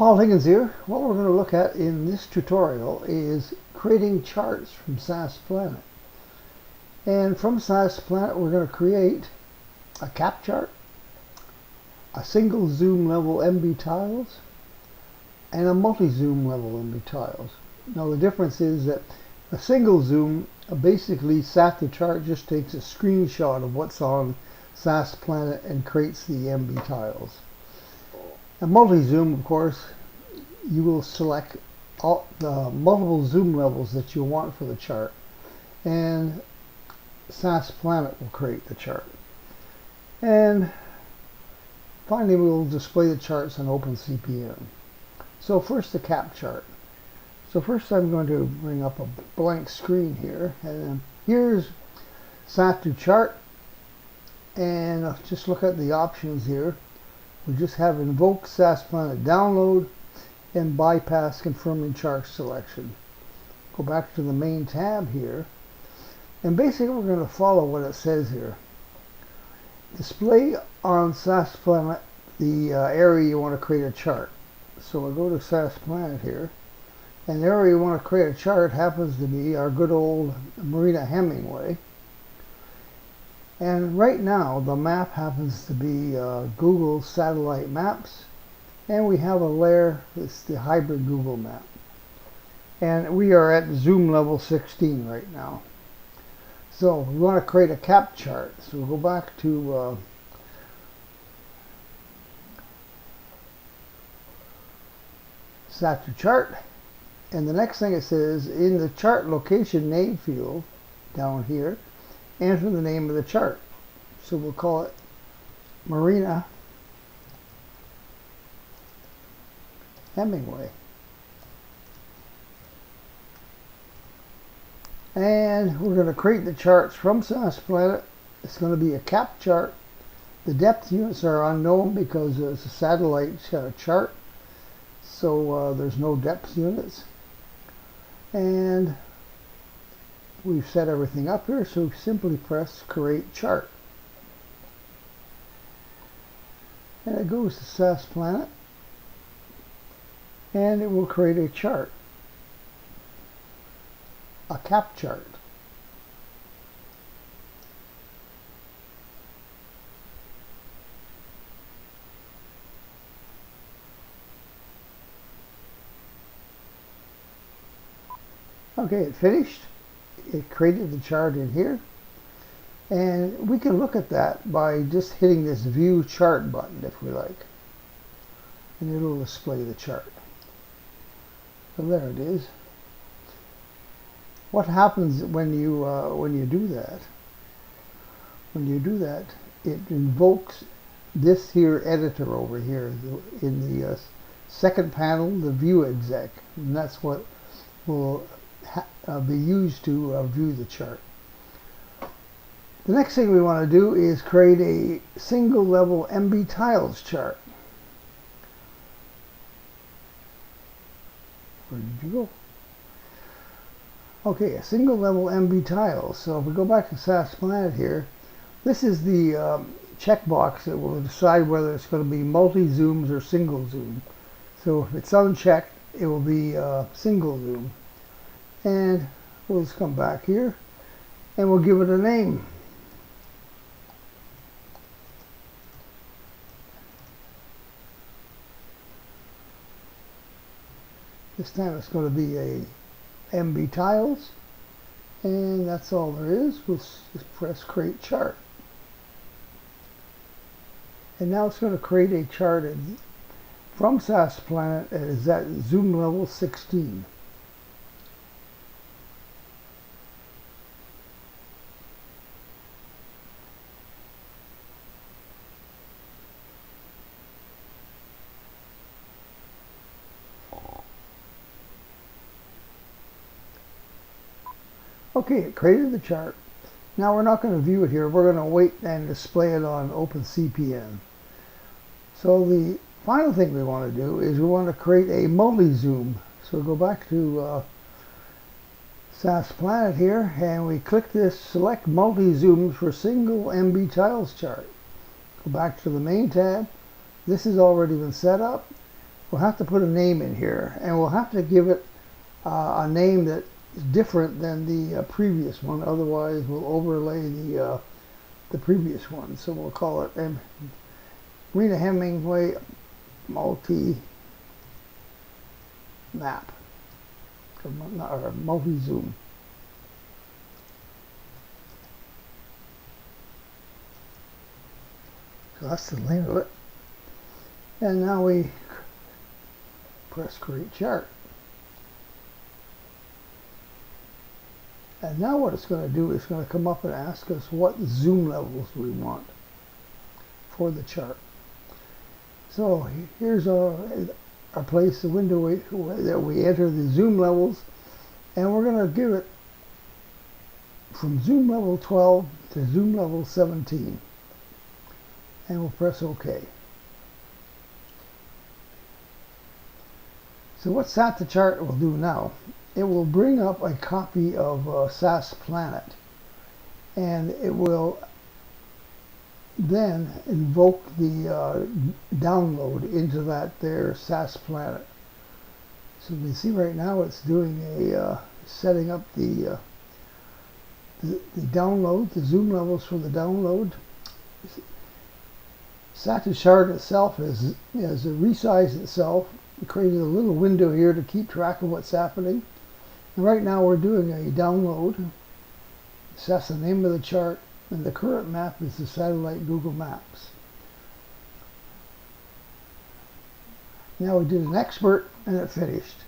Paul Higgins here. What we're going to look at in this tutorial is creating charts from SasPlanet. And from SasPlanet we're going to create a cap chart, a single zoom level MB tiles, and a multi-zoom level MB tiles. Now the difference is that a single zoom, basically SasClanet just takes a screenshot of what's on SasPlanet and creates the MB tiles. A multi-zoom, of course, you will select all the multiple zoom levels that you want for the chart, and SasPlanet will create the chart. And finally, we will display the charts on OpenCPN. So first, the cap chart. So first, I'm going to bring up a blank screen here, and here's SasClanet, and I'll just look at the options here. We just have invoke SasPlanet download and bypass confirming chart selection. Go back to the main tab here, and basically we're going to follow what it says here. Display on SasPlanet the area you want to create a chart. So we'll go to SasPlanet here, and the area you want to create a chart happens to be our good old Marina Hemingway. And right now the map happens to be Google Satellite Maps, and we have a layer that's the hybrid Google map. And we are at zoom level 16 right now. So we want to create a cap chart. So we'll go back to SasClanet, and the next thing it says, in the chart location name field down here, enter the name of the chart. So we'll call it Marina Hemingway. And we're going to create the charts from SasPlanet. It's going to be a cap chart. The depth units are unknown because it's a satellite chart. So there's no depth units. And we've set everything up here, so simply press create chart. And it goes to SasPlanet, and it will create a chart, a cap chart. Okay, it finished. It created the chart in here, and we can look at that by just hitting this view chart button if we like, and it'll display the chart. So there it is. What happens when you do that? When you do that, it invokes this here editor over here in the second panel, the view exec, and that's what will be used to view the chart. The next thing we want to do is create a single level MB tiles chart. Where did you go? Okay, a single level MB tiles. So if we go back to SasPlanet here, this is the checkbox that will decide whether it's going to be multi-zooms or single zoom. So if it's unchecked, it will be single zoom. And we'll just come back here and we'll give it a name. This time it's going to be a MB tiles, and that's all there is. We'll just press create chart. And now it's going to create a chart from SasPlanet. It is at zoom level 16. Okay, it created the chart. Now we're not going to view it here. We're going to wait and display it on OpenCPN. So the final thing we want to do is we want to create a multi-zoom. So go back to SasPlanet here, and we click this select multi-zooms for single MB tiles chart. Go back to the main tab. This has already been set up. we'll have to put a name in here, and we'll have to give it a name that is different than the previous one. Otherwise, we'll overlay the previous one. So we'll call it Rena Hemingway multi map or multi zoom. So that's the name of it. And now we press create chart. And now what it's going to do is going to come up and ask us what zoom levels we want for the chart. So here's our place, the window that we enter the zoom levels, and we're going to give it from zoom level 12 to zoom level 17. And we'll press OK. So what SasPlanet will do now, it will bring up a copy of SasPlanet, and it will then invoke the download into that there SasPlanet. So you can see right now it's doing a setting up the download, the zoom levels for the download. SasPlanet itself has resized itself. It created a little window here to keep track of what's happening. And right now we're doing a download. That's the name of the chart, and the current map is the satellite Google Maps. Now we did an expert, and it finished.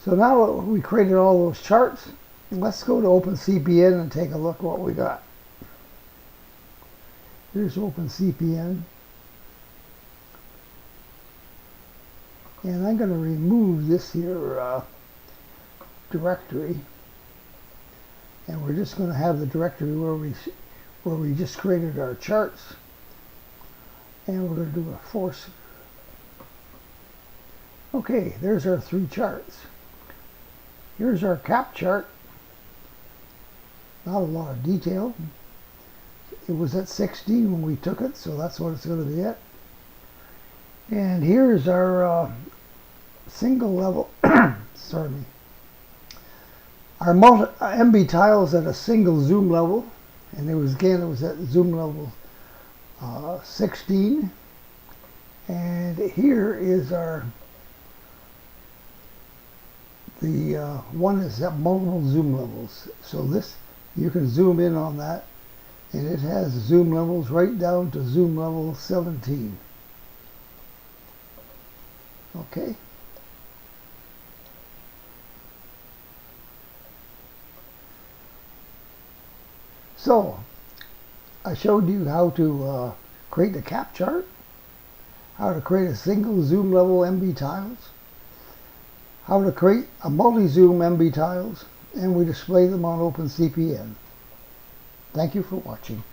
So now we created all those charts, let's go to OpenCPN and take a look at what we got. Here's OpenCPN. And I'm going to remove this here directory, and we're just going to have the directory where we just created our charts, and we're going to do a force. Okay, there's our three charts. Here's our cap chart. Not a lot of detail. It was at 16 when we took it, so that's what it's going to be at. And here's our single level, sorry, our MB tiles at a single zoom level, and it was at zoom level 16. And here is the one is at multiple zoom levels. So this, you can zoom in on that, and it has zoom levels right down to zoom level 17. Okay. So, I showed you how to create a cap chart, how to create a single zoom level MB tiles, how to create a multi-zoom MB tiles, and we display them on OpenCPN. Thank you for watching.